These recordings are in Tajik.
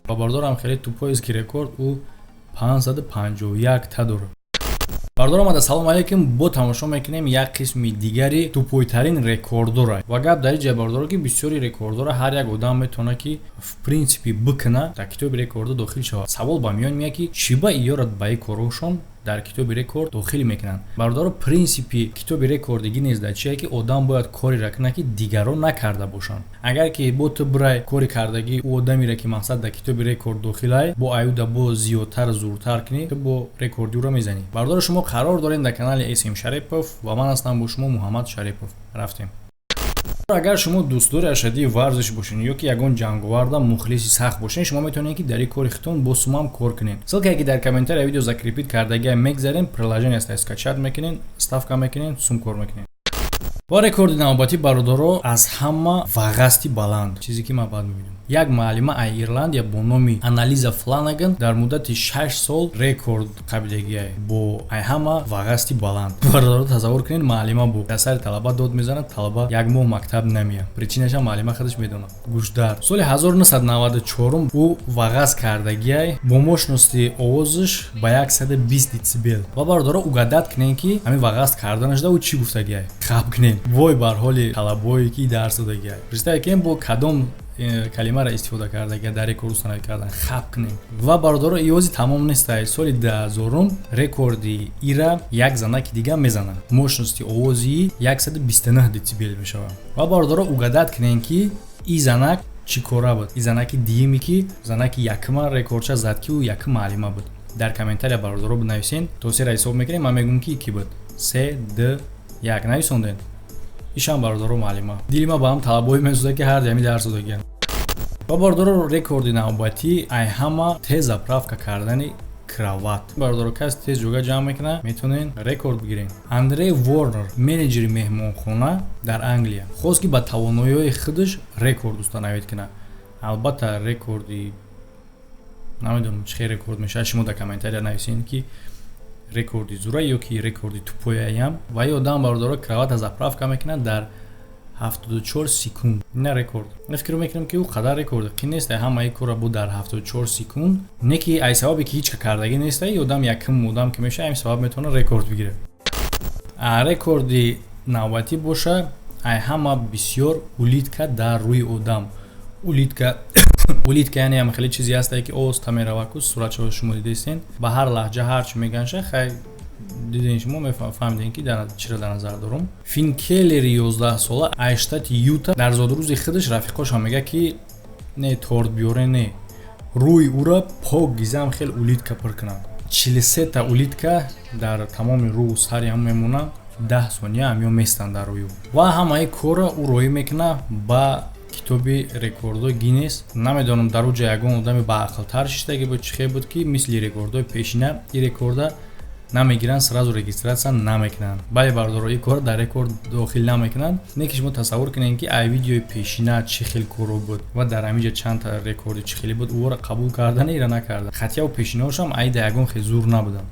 ва бардорам хеле тупоест ки рекорд ӯ 551 та дорад. Бардор омада, салом алейкум. Бо тамошо мекунем як қисми дигари тупойтарин рекордора. Ва гап дар ҷа бардор ки бисёри рекордора ҳар як одам метавона ки в принципи бикна дар китоби рекордо дохил шавад. Савол ба миён меяд ки чӣ ба иёрад ба ин корҳошон дар китоби рекорд дохил мекунанд. Бардор принципи китоби рекорди гинес дар чие ки одам бояд кореро кунад ки дигарон накарда бошанд. Агар ки бо ту бирай кори кардаги ӯ одамиро ки мақсад дар китоби рекорд дохилай бо аюда бо зиёдтар зуртар кунӣ ту бо рекорди ӯро мезанӣ. Бардор шумо қарор дорем дар канали Эсим Шарипов ва ман ҳастам бо шумо Муҳаммад Шарипов. Рафтем. Агар шумо дӯстдори ашадии варзиш бошед ё ки ягон ҷанговарда мухлиси сахт бошед, шумо метавонед ки дар ин кори худтон бо сумам кор кунед. Ссилкае ки дар комментария видео закрепид кардагиам мегзарем, приложенияста скачат мекунед, ставка мекунед, сум кор мекунед. Ва рекорди навбатӣ бародаро аз ҳама вағасти баланд чизе ки ман баъд мебинам. Як муаллима аз Ирландия бо номи Анализа Фланаган дар муддати 6 сол рекорд қабидагиай бо аз ҳама вағасти баланд. Бародаро тасаввур кунед, муаллима бу дар сари талаба дод мезанад, талаба як моҳ мактаб намеяд. Причинаша муаллима худаш медонад. Гӯшдар. Соли 1994 ӯ вағас кардагиай бо мощности овозиш ба 120 децибел. Ва бародаро угадат кунед ки ҳамин вағас карданашда ӯ чӣ гуфтагиай. Хаб кунед. Вой бар ҳоли талабое ки дарс додагиай. Представ кунед бо кадом калимаро истифода кардагиай дар рекорд установӣ кардан. Хаб кунед. Ва бародаро иёзи тамом нестай. Соли 2000 рекорди ира як занаки дига мезанад. Мощности овози 129 децибел мешавад. Ва бародаро угадат кунед ки ин занак чӣ кора буд. Ин занаки диюме ки занаки якума рекордча зад ки ӯ якум муаллима буд. Дар комментария бародаро бинависен. То сера ҳисоб мекунем, ман мегӯям ки ки буд. 3 2 1 нависондед. ишам бародаро муаллима. Дили ма ба ҳам талабое месӯзад ки ҳар ҷами дарс додагиям. Ва бародаро рекорди навбатӣ ай ҳама тез заправка кардани крават. Бародаро кас тез ҷойга ҷамъ мекунад, метавонен рекорд бигирен. Андрей Ворнер, менеҷери меҳмонхона дар Англия, хост ки ба тавоноиҳои худаш рекорд установид кунад. Албатта рекорди намедонам чӣ хел рекорд мешавад. Шумо дар комментария нависен ки рекорди зура ё ки рекорди тупояям. Ва ин одам бародаро кравата заправка мекунад дар 74 секунд. Ина рекорд. Мен фикр мекунам ки ӯ қадар рекорди қин нест ҳамаи кора буд дар 74 секунд. Не ки ай сабабе ки ҳеч кардагӣ нест, ин одам якум одам ки меша ҳамин сабаб метавона рекорд бигирад. Рекорди навбатӣ боша ай ҳама бисёр улитка дар рӯи одам. Улитка яъне ҳам хеле чизе ҳастае ки оста меравад ку суратшо шумо дидестен. Ба ҳар лаҳҷа ҳар чӣ меганша хай диден шумо мефаҳмиден ки чиро дар назар дорам. Фин Келлери 11 сола аз штати Юта дар зодурӯзи худаш рафиқоша мега ки не торт биёре не. Рӯи ӯра пок гизам хел улитка пур кунанд. 43 та улитка дар тамоми рӯ сари ҳам мемонанд. 10 сония ҳам ё местанд дар рӯи ӯ. Ва ҳамаи кора ӯ роӣ мекунад ба китоби рекордҳои Гиннес. Намедонам дар уҷа ягон одами баақлтар шиштагӣ буд, чихе буд ки мисли рекордҳои пешина ин рекорда намегиранд, сразу регистратсия намекунанд. Бале бародаро ин кор дар рекорд дохил намекунанд. Не ки шумо тасаввур кунед ки ай видеои пешина чӣ хел коро буд ва дар ҳамин ҷа чанд та рекорди чӣ хеле буд, ӯро қабул карданд, ира накарданд. Хатия ва пешинаҳошам ай да ягон хел зур набуданд.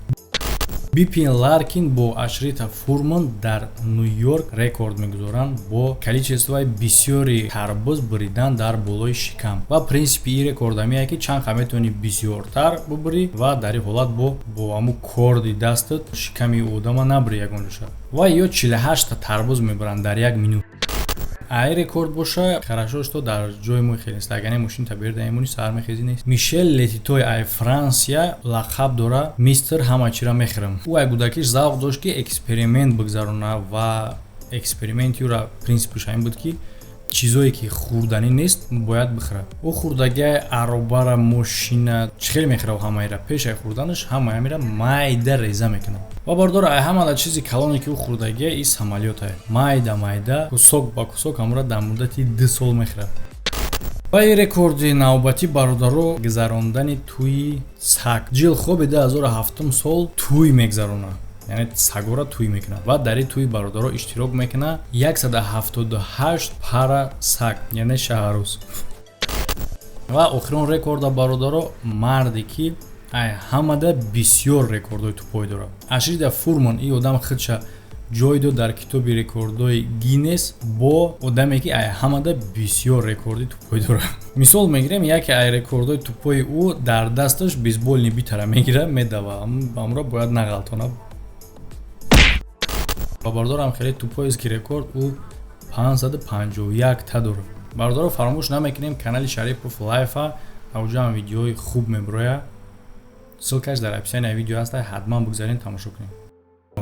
Бипин Ларкин бо Ашрита Фурман дар Нью-Йорк рекорд мегузоранд бо количествои бисёри тарбуз буридан дар болои шикам. Ва принципи ин рекорда меяд ки чанд ха метавонӣ бисёртар бубурӣ ва дар ин ҳолат бо ҳамун корди дастат шиками одама набурӣ ягон ҷоша. Ва ё 48 та тарбуз мебуранд дар 1 минут. Ай рекорд боша хорошо что дар ҷои мо хел нест. Агар мошин та берда эмони сар мехези нест. Мишел Летитой ай Франсия лақаб дора мистер ҳама чира мехӯрам. ӯ ай кӯдакиш завқ дошт ки эксперимент бигзарона ва эксперименти ӯра принципиш ҳамин буд ки чизое ки хурданӣ нест бояд бихӯрад. ӯ хурдагиай аробара, мошина чӣ хел мехӯрад ҳамаира. Пеш ай хурданаш ҳамаи ҳамира майда реза мекунад. Ва бардор ай ҳамада чизи калоне ки ӯ хурдагиай ин самолётае. Майда кусок ба кусок ҳамура дар муддати 2 сол мехӯрад. Ва ин рекорди навбатӣ бародаро гузарондани тӯи саг. Ҷил хоби 2007 сол тӯй мегзаронад. Яъне сагора тӯй мекунад ва дар ин тӯи бародаро иштирок мекунад 178 пара саг, яъне шаҳрӯз. Ва охирон рекорда бародаро марде ки ай ҳамада бисёр рекордҳои тупой дорад. Ашрита Фурман ин одам худша ҷой дод дар китоби рекордҳои Гиннес бо одаме ки ай ҳамада бисёр рекорди тӯппой дорад. Мисол мегирем, яке ай рекордҳои тӯппои ӯ дар дасташ бейсболни битара мегира медава. Амро бояд нағалтонам. Ва бардорам хеле тӯппоест ки рекорд ӯ 551 та дорад. Бардоро фаромӯш намекунем канали Шарипов лайфа авҷо ҳам видеои хуб меброя. Ссилкаш дар описионияи видео аст, ҳатман бигзарин тамошо кунем.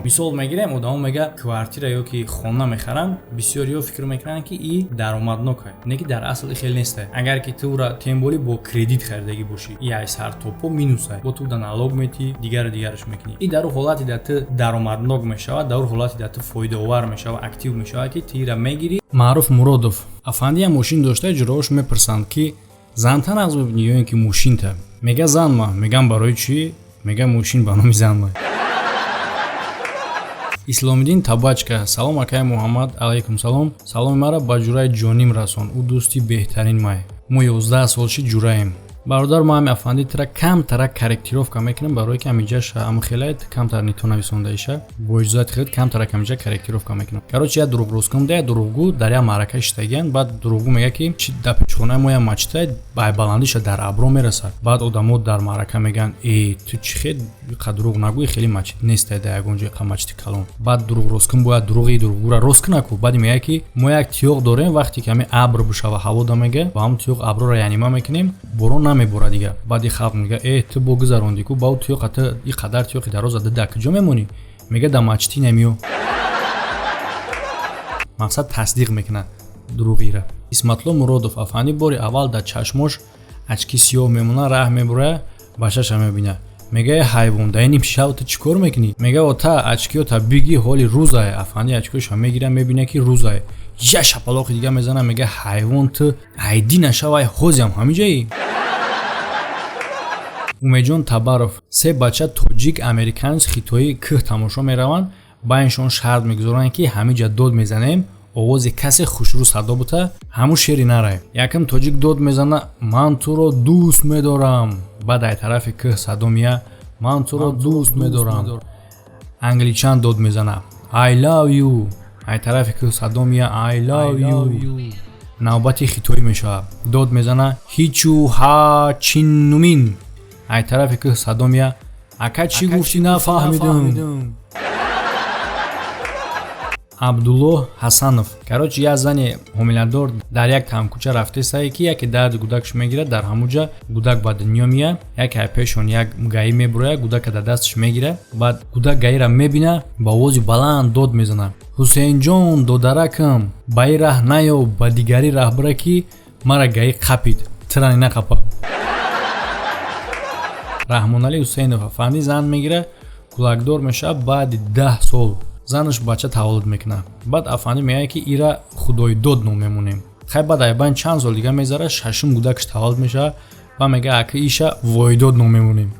Мисол мегирем, одамо мега квартира ёки хона мехаранд, бисёриҳо фикр мекунанд ки и даромаднок аст. Не ки дар асл хел нест. Агар ки тура темболи бо кредит харидагӣ бошӣ, и ай сартопо минус аст. Бо ту да налог метӣ, дигараш мекунӣ. И дар ҳолати да ту даромаднок мешавад, дар ҳолати да ту фоидаовар мешавад, актив мешавад ки тира мегирӣ. Маъруф Муродов афанди ҳам мошин дошта, ҷурош мепурсанд ки зантан аз мебинӣ ё ин ки мошинта. Мега занма, мегам барои чӣ? Мега мошин ба номи занма. Исломиддин Табачка: салом акай Муҳаммад, алайкум салом. Саломи мара ба ҷураи ҷоним расон. Ӯ дӯсти беҳтарин май. Мо 11 солши ҷураем. Бародар мо ҳами афанди тира камтара корректировка мекунем, барои ки амиҷаша амхелайт камтар нитона висондаиша. Бо иҷозати худат камтара камиҷа корректировка мекунем. Короче я дурӯғ рӯзкум да, дурӯғгӯ дар я маърака иштагиян, баъд дурӯғгӯ мега ки чи да печхонаи мо я мачтай бай баландиша дар абро мерасад. Баъд одамо дар маърака меган: ту чӣ хед қа дурӯғ нагӯи, хеле мачит нестай да ягон ҷои қа мачити калон. Баъд дурӯғ рӯзкум бояд дурӯғи дурӯғгӯра рост кунаку. Баъд мега ки мо як тиёқ дорем, вақте ки ҳами абр бишава ҳаво да мега, ба ҳам тиёқ аброра янима мекунем, борон намебора дигар. Баъди халқ мега: ту бо гузарондику бау тиёқа ту и қадар тиёқи дароз зада да куҷо мемонӣ? Мега да мачти намиё. Мақсад тасдиқ мекунад дурӯғира. Исматло Муродов афанди бори аввал да чашмош очки сиёҳ мемона, раҳ мебурая, ба шаша мебина. Мега ҳайвон да ин шав ту чӣ кор мекунӣ? Мега ота очкиёта биги ҳоли рӯзае. Афанди очкиёша мегира мебина ки рӯзае. Я шапалоқи дига мезана, мега ҳайвон ту айдӣ нашавай ҳозиам ҳамиҷаи. Умеҷон Табаров: се бача тоҷик американец хитои кӯҳ тамошо мераванд, байншон шарт мегузоранд ки ҳамиҷа дод мезанем, овози касе хушрӯ садо бута ҳамун шери нарай. Якам тоҷик дод мезана: ман туро дӯст медорам. Баъд ай тарафи кӯҳ садо мия: ман туро дӯст медорам. Англичан дод мезана: I love you. ай тарафи кӯҳ садо мия: I love you. навбати хитоӣ мешавад. Дод мезана: ҳичу ҳа чиннумин. ай тарафи кӯҳ садо мия: ака чӣ гуфтӣ нафаҳмидум. Абдуллоҳ Ҳасанов: короче я зани ҳомиладор дар як тамкӯча рафтесае ки яке дарди гудакш мегирад, дар ҳамуҷа гудак ба дунё мия, яке ай пешон як гаӣ мебуроя, гудака дар дасташ мегира, баъд гудак гаира мебина, ба овози баланд дод мезана: ҳусейнҷон додаракам, ба и раҳ наё, ба дигари раҳ бура ки мара гаӣ қапид, тирани нақапа. Раҳмоналӣ Ҳусейнов афанди зан мегира, кулакдор мешавад, баъди 10 сол занаш бача таваллуд мекуна. Баъд афанди меяд ки ира худои дод ном мемонем. Хай баъд айбан чанд сол дига мезара, шашум гудакаш таваллуд мешавад, ба мега ака иша воидод ном мемонем.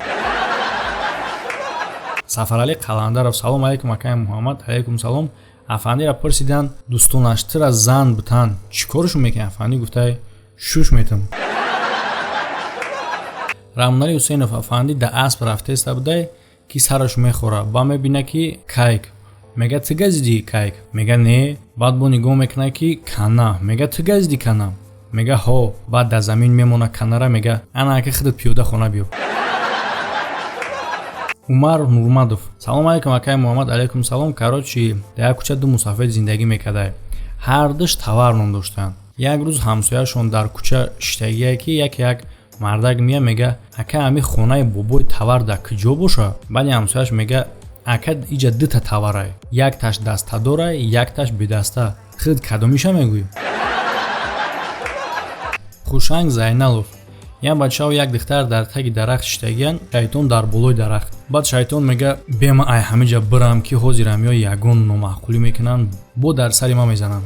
Сафаралӣ Қаландаров: салом алейкум акай Муҳаммад. Алейкум салом. Афандира пурсидан дӯстонаш тира зан бутан чӣ корушон мекунад? Афанди гуфтай: шуш метам. Раҳмоналӣ Ҳусейнов афанди да асп рафтеста будай ки сараш мехора, ба мебина ки кайк. Мега ту газиди кайк? Мега не. Баъд бо нигоҳ мекуна ки кана. Мега ту газиди кана? Мега ҳо. Баъд дар замин мемона канара, мега ана ака худат пиёда хона биё. Умар Нурмадов: салом алейкум акай Муҳаммад. Алейкум салом. Короче дар як кӯча ду мусофир зиндагӣ мекардай. ҳар душ тавар ном доштанд. Як рӯз ҳамсояшон дар кӯча иштагие ки як мардак мия, мега ака ҳами хонаи бобои тавар дар куҷо боша? Баъди ҳамсояш мега ака иҷа дута таварай, якташ дастадорай, якташ бедаста. худ кадомиша мегӯӣ? Хушанг Зайналов: як бачао як духтар дар таги дарахт иштагиян, шайтон дар болои дарахт. Баъд шайтон мега бема ай ҳамиҷа бирам ки ҳозирам ё ягон номаъқулӣ мекунанд, бо дар сари ма мезананд.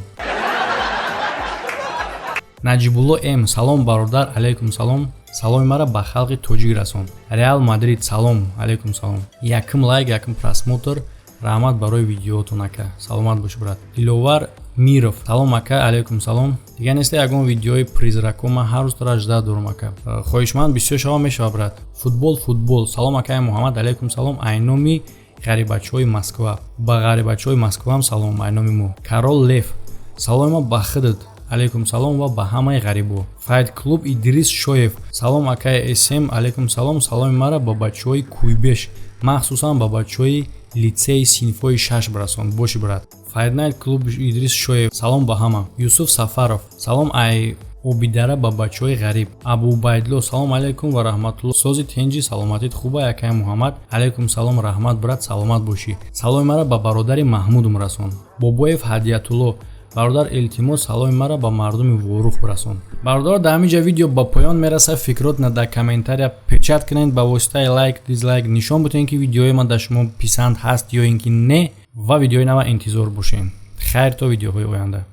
Наҷибулло М: салом бародар. Алейкум салом. Саломи мара ба халқи тоҷик расон. Реал Мадрид: салом. Алейкум салом. Якм лайк, якм просмотр. Раҳмат барои видеоотон ака. Саломат бош брат. Диловар Миров: салом ака. Алейкум салом. Дига неста ягон видеои призрако ман ҳар рӯз тора жда дорам ака. Хоҳишманд бисёр шава мешава брат. Футбол. Салом акай Муҳаммад. Алейкум салом. Айноми ғарибачаҳои Москва. Ба ғарибачаҳои Москва ҳам салом ба номи мо. Карол Лев: саломи ма ба худат. Алейкум салом ва ба ҳамаи ғарибо. Файт клуб Идрис Шоев: салом акай SM. Алейкум салом. Саломи мара ба бачаҳои Куйбеш, махсусан ба бачаҳои лицеи синфҳои 6 бирасон. Боши брат. Файт Найт клуб Идрис Шоев: салом ба ҳама. Юсуф Сафаров: салом ай обидара ба бачаҳои ғариб. Абу Байдло: салом алейкум ва раҳматулло. Сози Тенҷи: саломатит хуба якай Муҳаммад. Алейкум салом раҳмат брат, саломат бошӣ. Саломи мара ба бародари Маҳмудум расон. Бобоев Ҳадиятулло: бародар илтимос саломи мара ба мардуми Ворух бирасон. Бародар дар ҳаминҷа видео ба поён мераса. Фикротна дар комментария печат кунед ба воситаи лайк, дизлайк. Нишон будем ки видеои ман дар шумо писанд ҳаст ё ин ки не ва видеои нава интизор бошед. Хайр то видеоҳои оянда.